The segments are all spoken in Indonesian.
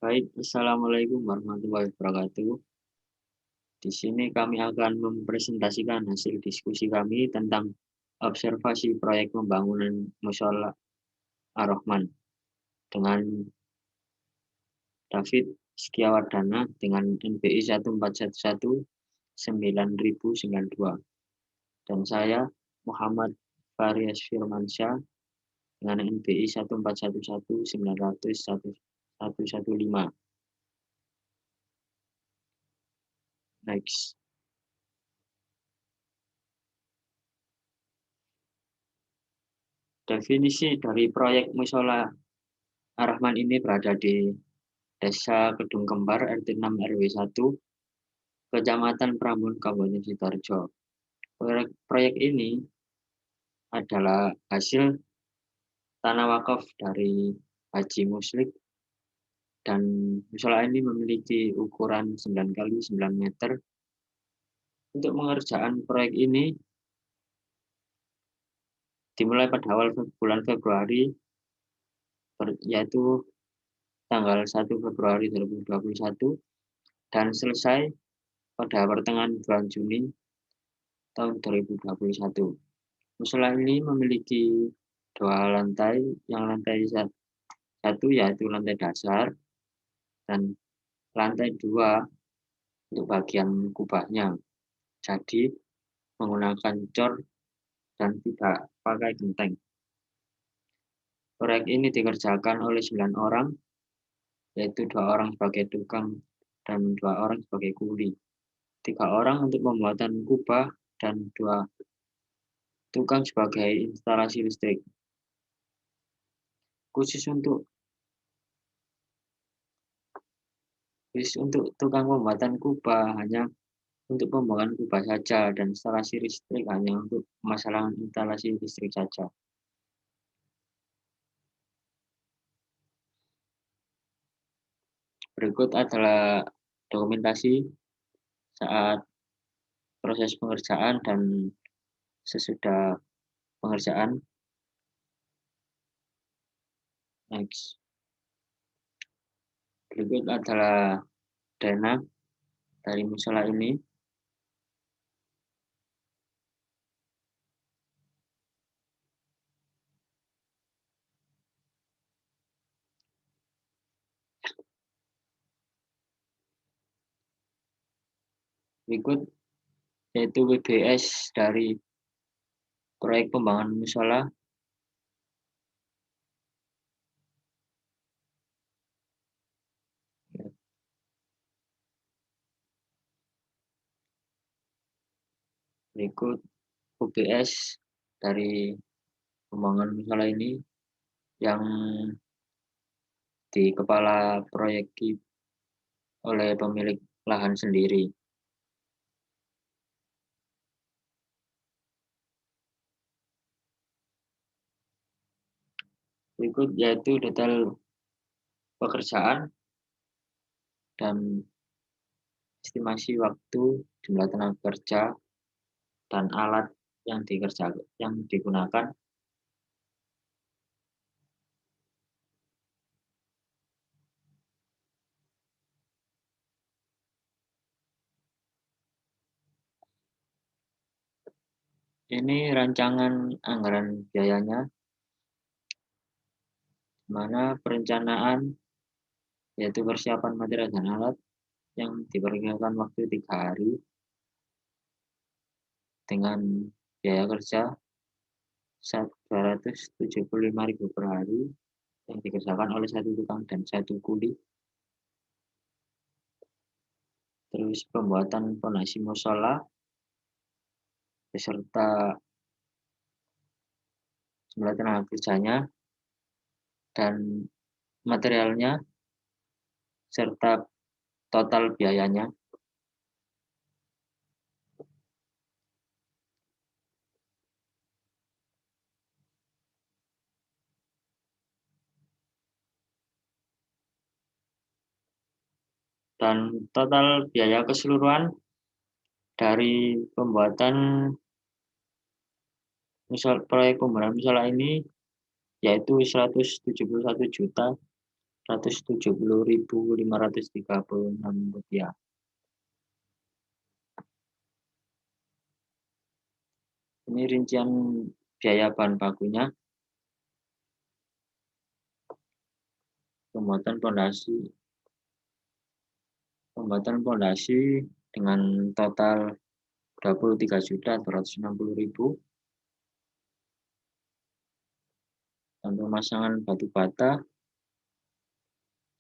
Baik, assalamualaikum warahmatullahi wabarakatuh. Di sini kami akan mempresentasikan hasil diskusi kami tentang observasi proyek pembangunan Mushola Ar-Rahman dengan David Sekiawardana dengan NBI 14119092 dan saya Muhammad Faryas Firmansyah dengan NBI 1411901115. Next. Definisi dari proyek Mushola Ar-Rahman ini berada di Desa Kedung Kembar, RT 6 RW 1, Kecamatan Prambon, Kabupaten Sidoarjo. Proyek ini adalah hasil tanah wakaf dari Haji Muslik dan musola ini memiliki ukuran 9 kali 9 meter. Untuk pengerjaan proyek ini dimulai pada awal bulan Februari, yaitu tanggal 1 Februari 2021 dan selesai pada pertengahan bulan Juni tahun 2021. Musola ini memiliki 2 lantai, yang lantai 1 yaitu lantai dasar dan lantai 2 untuk bagian kubahnya. Jadi menggunakan cor dan tidak pakai genteng. Proyek ini dikerjakan oleh 9 orang, yaitu 2 orang sebagai tukang dan 2 orang sebagai kuli. 3 orang untuk pembuatan kubah dan 2 tukang sebagai instalasi listrik. Khusus untuk tukang pembuatan kubah hanya untuk pembangunan kubah saja dan instalasi listrik hanya untuk pemasangan instalasi listrik saja. Berikut adalah dokumentasi saat proses pengerjaan dan sesudah pengerjaan. Next. Berikut adalah dana dari musola ini. Berikut yaitu WBS dari proyek pembangunan musola. Berikut UBS dari pembangunan musola ini yang di kepala proyek oleh pemilik lahan sendiri. Berikut yaitu detail pekerjaan dan estimasi waktu, jumlah tenaga kerja, dan alat yang digunakan. Ini rancangan anggaran biayanya, di mana perencanaan yaitu persiapan material dan alat yang diperkirakan waktu 3 hari dengan biaya kerja 275.000 per hari yang dikerjakan oleh 1 tukang dan 1 kuli. Terus pembuatan fondasi musola beserta jumlah tenaga kerjanya dan materialnya serta total biayanya. Dan total biaya keseluruhan dari pembuatan proyek pembangunan musola ini yaitu 171 juta Rp170.536. Ini rincian biaya bahan bakunya. Pembuatan pondasi dengan total 23.260.000, dan pemasangan batu bata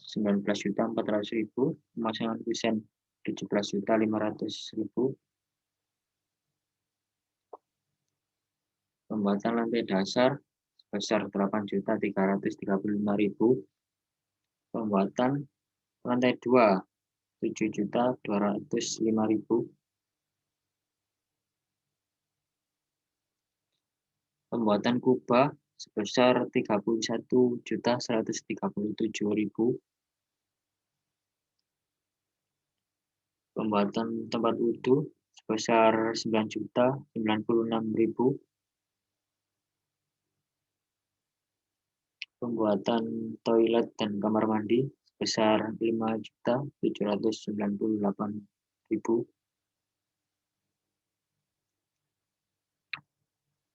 19.400.000, pemasangan kusen 17.500.000, pembuatan lantai dasar sebesar 8.335.000, pembuatan lantai 2 7.205.000, pembuatan kubah sebesar 31.137.000, pembuatan tempat wudhu sebesar 9.096.000, pembuatan toilet dan kamar mandi sebesar 5.798.000,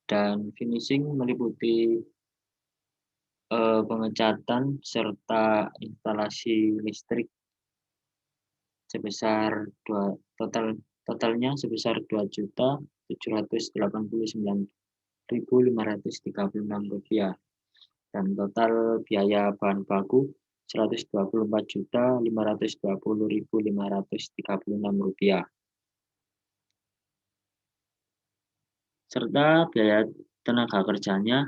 dan finishing meliputi pengecatan serta instalasi listrik sebesar totalnya sebesar Rp2.789.536, dan total biaya bahan baku Rp124.520.536, serta biaya tenaga kerjanya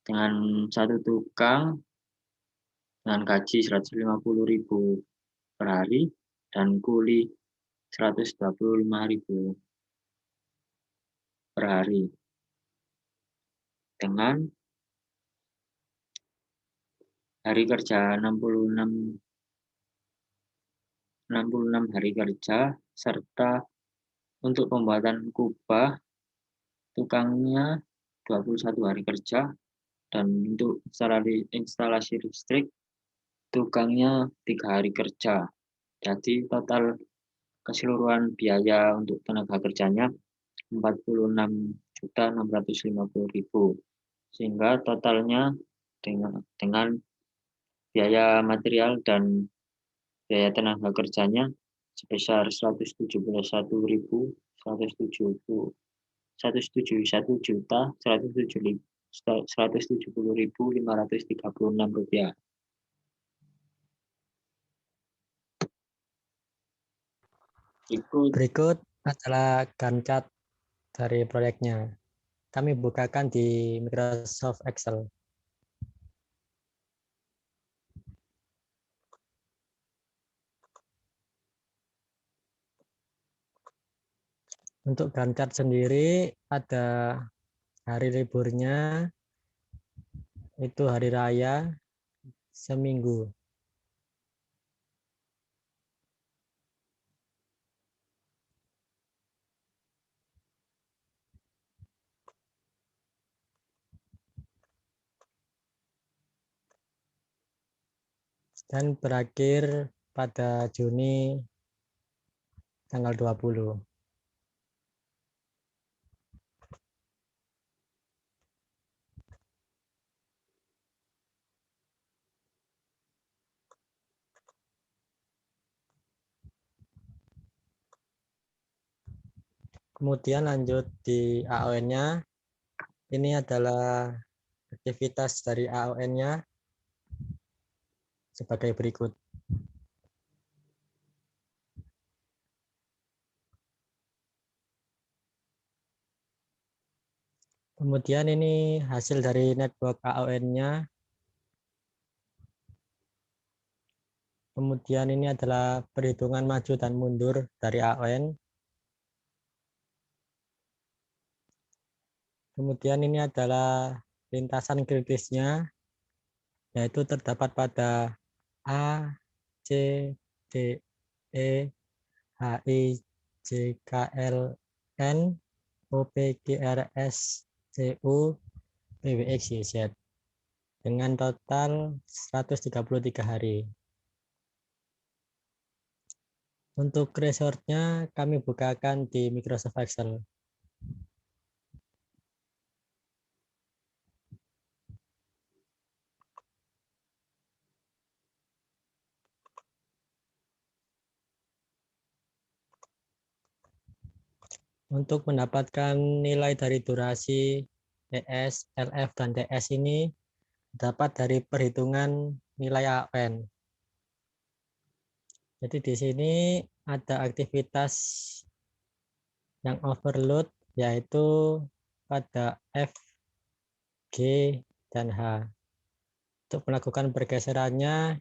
dengan satu tukang dengan gaji 150.000 per hari dan kuli 125.000 per hari, dengan hari kerja 66 hari kerja, serta untuk pembuatan kubah tukangnya 21 hari kerja, dan untuk instalasi listrik tukangnya 3 hari kerja. Jadi total keseluruhan biaya untuk tenaga kerjanya 46.650.000, sehingga totalnya dengan biaya material dan biaya tenaga kerjanya sebesar 171.536. Berikut adalah Gantt chart dari proyeknya. Kami bukakan di Microsoft Excel. Untuk Gantt chart sendiri ada hari liburnya, itu hari raya seminggu. Dan berakhir pada Juni tanggal 20. Kemudian lanjut di AON-nya. Ini adalah aktivitas dari AON-nya sebagai berikut. Kemudian ini hasil dari network AON-nya. Kemudian ini adalah perhitungan maju dan mundur dari AON. Kemudian ini adalah lintasan kritisnya, yaitu terdapat pada A, C, D, E, H, I, J, K, L, N, O, P, Q, R, S, T, U, P, W, X, Y, Z. dengan total 133 hari. Untuk resource-nya kami bukakan di Microsoft Excel. Untuk mendapatkan nilai dari durasi TS, LF, dan TS ini dapat dari perhitungan nilai AON. Jadi di sini ada aktivitas yang overload, yaitu pada F, G, dan H. Untuk melakukan pergeserannya,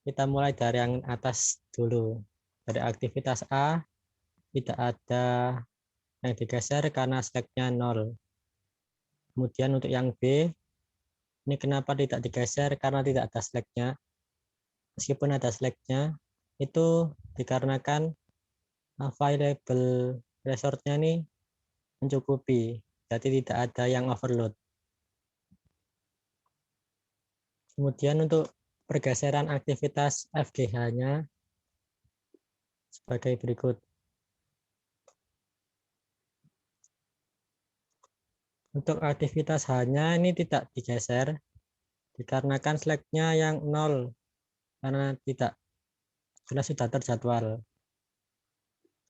kita mulai dari yang atas dulu. Dari aktivitas A, tidak ada yang digeser karena slack-nya 0. Kemudian untuk yang B, ini kenapa tidak digeser? Karena tidak ada slack-nya. Meskipun ada slack-nya, itu dikarenakan available resource-nya ini mencukupi. Jadi tidak ada yang overload. Kemudian untuk pergeseran aktivitas FGH-nya sebagai berikut. Untuk aktivitas H-nya ini tidak digeser dikarenakan slack-nya yang 0 karena tidak jelas sudah terjadwal.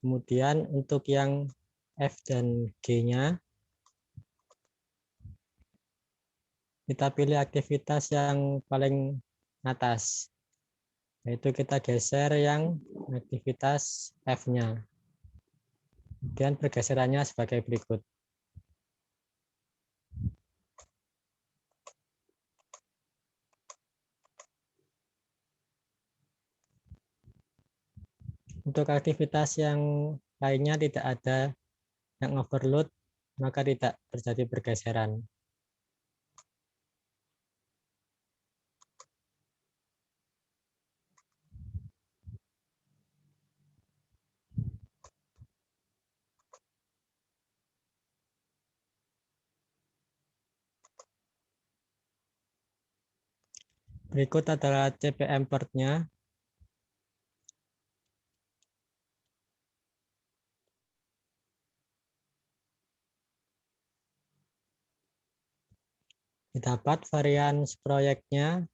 Kemudian untuk yang F dan G-nya kita pilih aktivitas yang paling atas, yaitu kita geser yang aktivitas F-nya. Kemudian pergeserannya sebagai berikut. Untuk aktivitas yang lainnya tidak ada yang overload, maka tidak terjadi pergeseran. Berikut adalah CPM port-nya. Didapat varian proyeknya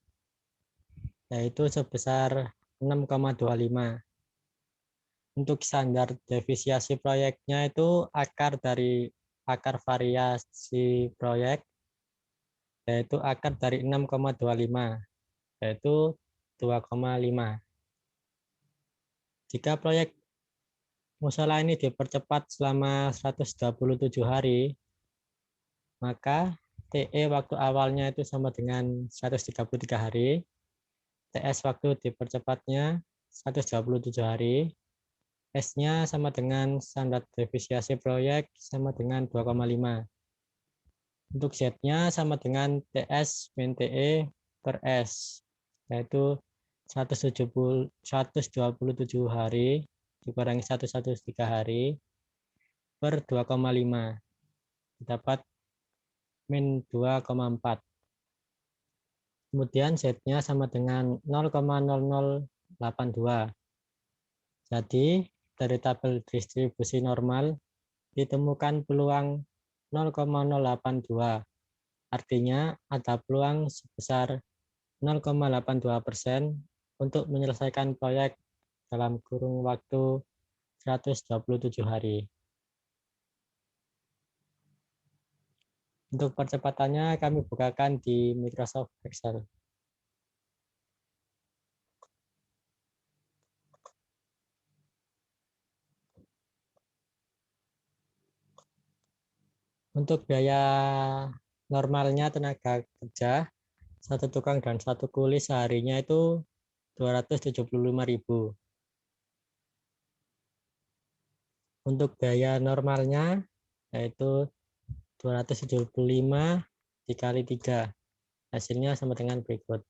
yaitu sebesar 6,25. Untuk standar defisiasi proyeknya itu akar dari akar variasi proyek, yaitu akar dari 6,25, yaitu 2,5. Jika proyek musyawarah ini dipercepat selama 127 hari, maka TE waktu awalnya itu sama dengan 133 hari, TS waktu dipercepatnya 127 hari, S-nya sama dengan standar defisiasi proyek sama dengan 2,5. Untuk Z-nya sama dengan TS min TE per S, yaitu 127 hari dikurangi 113 hari per 2,5. Dapat min 2,4. Kemudian Z-nya sama dengan 0,0082. Jadi dari tabel distribusi normal ditemukan peluang 0,082. Artinya ada peluang sebesar 0,82% untuk menyelesaikan proyek dalam kurun waktu 127 hari. Untuk percepatannya kami bukakan di Microsoft Excel. Untuk biaya normalnya tenaga kerja, satu tukang dan satu kuli seharinya itu 275.000. Untuk biaya normalnya yaitu 275 dikali 3. Hasilnya sama dengan berikut.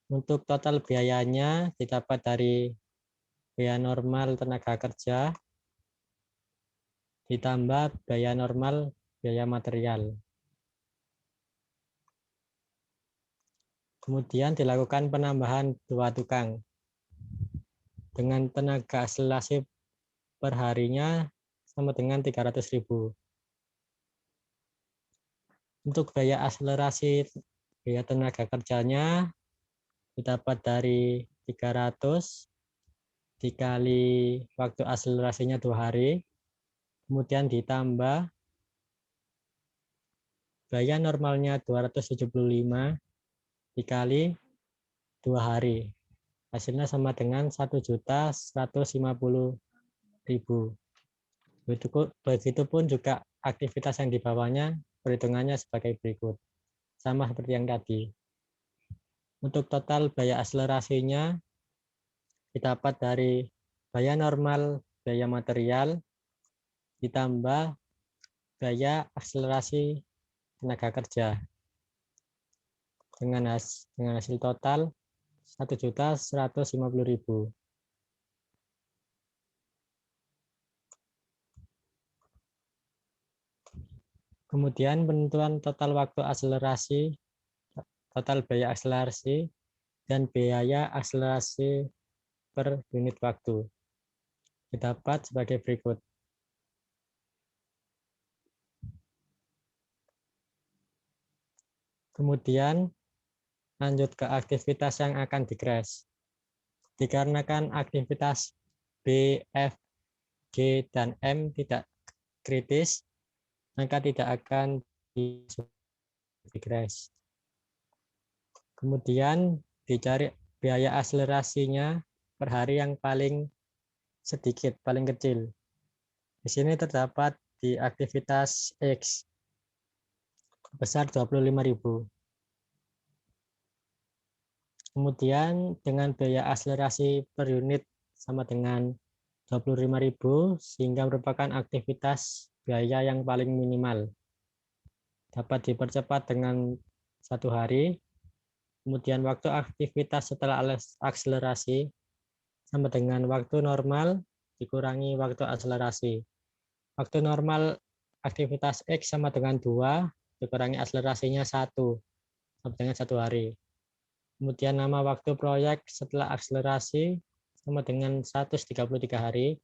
Untuk total biayanya didapat dari biaya normal tenaga kerja ditambah biaya normal biaya material. Kemudian dilakukan penambahan 2 tukang dengan tenaga akselerasi per harinya sama dengan 300.000. Untuk biaya akselerasi, biaya tenaga kerjanya didapat dari 300 dikali waktu akselerasinya 2 hari, kemudian ditambah biaya normalnya 275 dikali 2 hari. Hasilnya sama dengan 1.150.000. Begitupun juga aktivitas yang di bawahnya perhitungannya sebagai berikut. Sama seperti yang tadi. Untuk total biaya akselerasinya didapat dari biaya normal, biaya material, ditambah biaya akselerasi tenaga kerja. Dengan hasil total 1.150.000. Kemudian penentuan total waktu akselerasi, total biaya akselerasi, dan biaya akselerasi per unit waktu. Didapat sebagai berikut. Kemudian lanjut ke aktivitas yang akan di-crash. Dikarenakan aktivitas B, F, G, dan M tidak kritis, maka tidak akan di-crash. Kemudian dicari biaya akselerasinya per hari yang paling sedikit, paling kecil. Di sini terdapat di aktivitas X besar 25.000. Kemudian dengan biaya akselerasi per unit sama dengan 25.000 sehingga merupakan aktivitas biaya yang paling minimal. Dapat dipercepat dengan 1 hari. Kemudian waktu aktivitas setelah akselerasi sama dengan waktu normal dikurangi waktu akselerasi. Waktu normal aktivitas X sama dengan 2 dikurangi akselerasinya 1 sama dengan 1 hari. Kemudian nama waktu proyek setelah akselerasi sama dengan 133 hari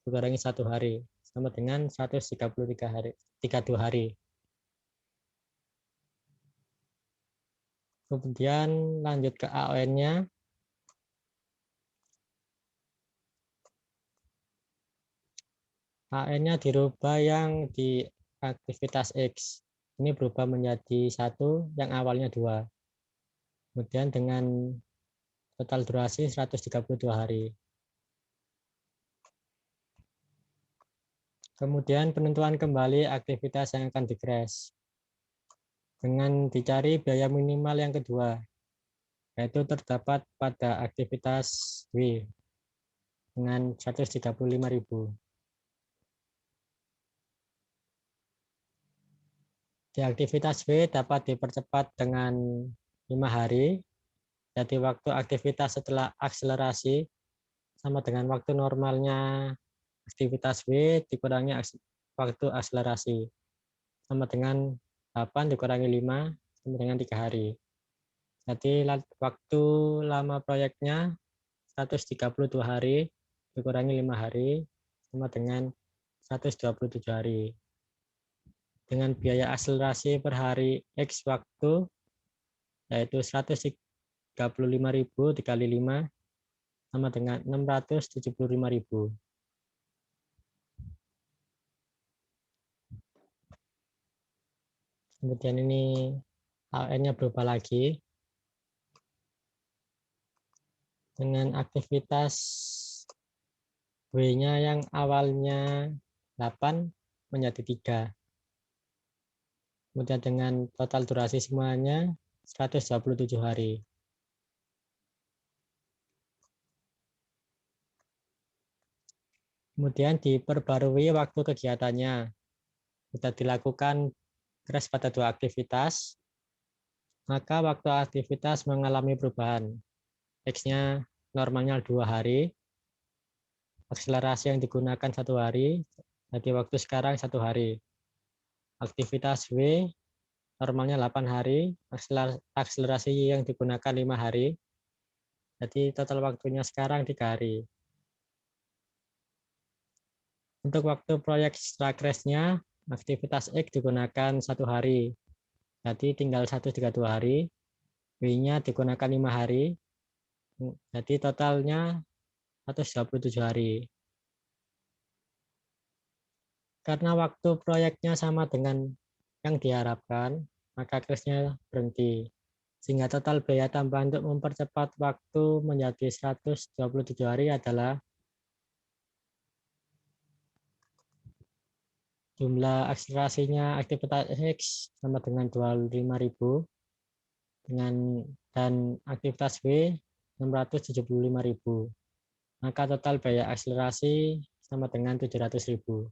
dikurangi 1 hari sama dengan 133 hari, 32 hari. Kemudian lanjut ke AON-nya. AON-nya dirubah yang di aktivitas X. Ini berubah menjadi 1 yang awalnya 2. Kemudian dengan total durasi 132 hari. Kemudian penentuan kembali aktivitas yang akan di-crash. Dengan dicari biaya minimal yang kedua, yaitu terdapat pada aktivitas W dengan 135.000. Di aktivitas W dapat dipercepat dengan 5 hari, jadi waktu aktivitas setelah akselerasi sama dengan waktu normalnya aktivitas W dikurangi waktu akselerasi, sama dengan 8 dikurangi 5, sama dengan 3 hari. Jadi waktu lama proyeknya 132 hari dikurangi 5 hari, sama dengan 127 hari. Dengan biaya akselerasi per hari X waktu, yaitu 135.000 dikali 5, sama dengan 675.000. Kemudian ini AON-nya berubah lagi. Dengan aktivitas W-nya yang awalnya 8 menjadi 3. Kemudian dengan total durasi semuanya 127 hari. Kemudian diperbarui waktu kegiatannya. Sudah dilakukan crash pada 2 aktivitas, maka waktu aktivitas mengalami perubahan. X-nya normalnya 2 hari, akselerasi yang digunakan 1 hari, jadi waktu sekarang 1 hari. Aktivitas W normalnya 8 hari, akselerasi yang digunakan 5 hari. Jadi total waktunya sekarang 3 hari. Untuk waktu proyek Strakres-nya, aktivitas X digunakan 1 hari. Jadi tinggal 132 hari. W-nya digunakan 5 hari. Jadi totalnya 127 hari. Karena waktu proyeknya sama dengan yang diharapkan, maka krisnya berhenti. Sehingga total biaya tambahan untuk mempercepat waktu menjadi 127 hari adalah jumlah akselerasinya aktivitas X sama dengan 25.000 dan aktivitas W 675.000. Maka total biaya akselerasi sama dengan 700.000.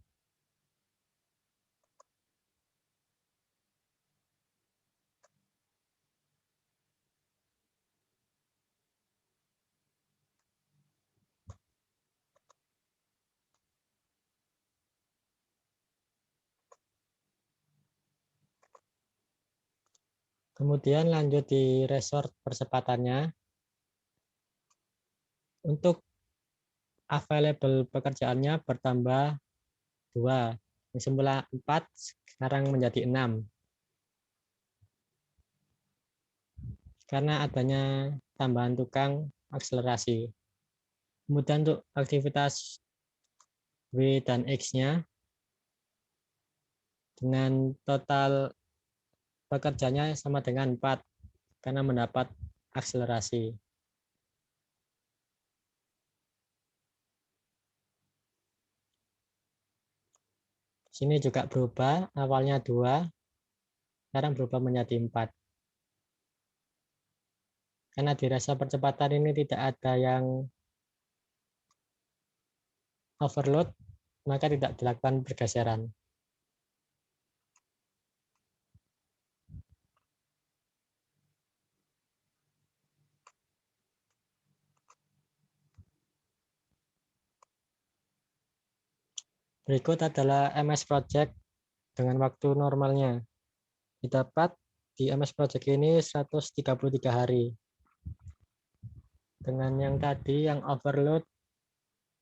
Kemudian lanjut di resort percepatannya. Untuk available pekerjaannya bertambah 2. Yang semula 4 sekarang menjadi 6. Karena adanya tambahan tukang akselerasi. Kemudian untuk aktivitas W dan X-nya dengan total pekerjanya sama dengan 4 karena mendapat akselerasi. Sini juga berubah, awalnya 2, sekarang berubah menjadi 4. Karena di rasa percepatan ini tidak ada yang overload, maka tidak dilakukan pergeseran. Berikut adalah MS Project dengan waktu normalnya. Didapat di MS Project ini 133 hari. Dengan yang tadi yang overload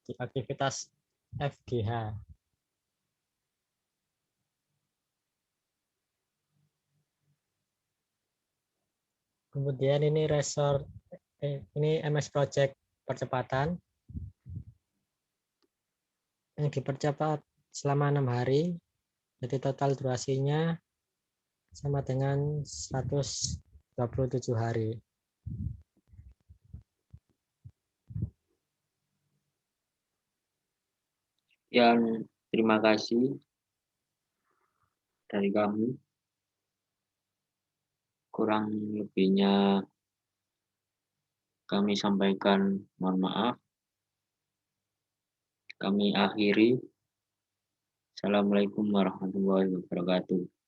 di aktivitas FGH. Kemudian ini ini MS Project percepatan yang dipercepat selama 6 hari. Jadi total durasinya sama dengan 127 hari. Yang terima kasih dari kami. Kurang lebihnya kami sampaikan mohon maaf. Kami akhiri. Assalamualaikum warahmatullahi wabarakatuh.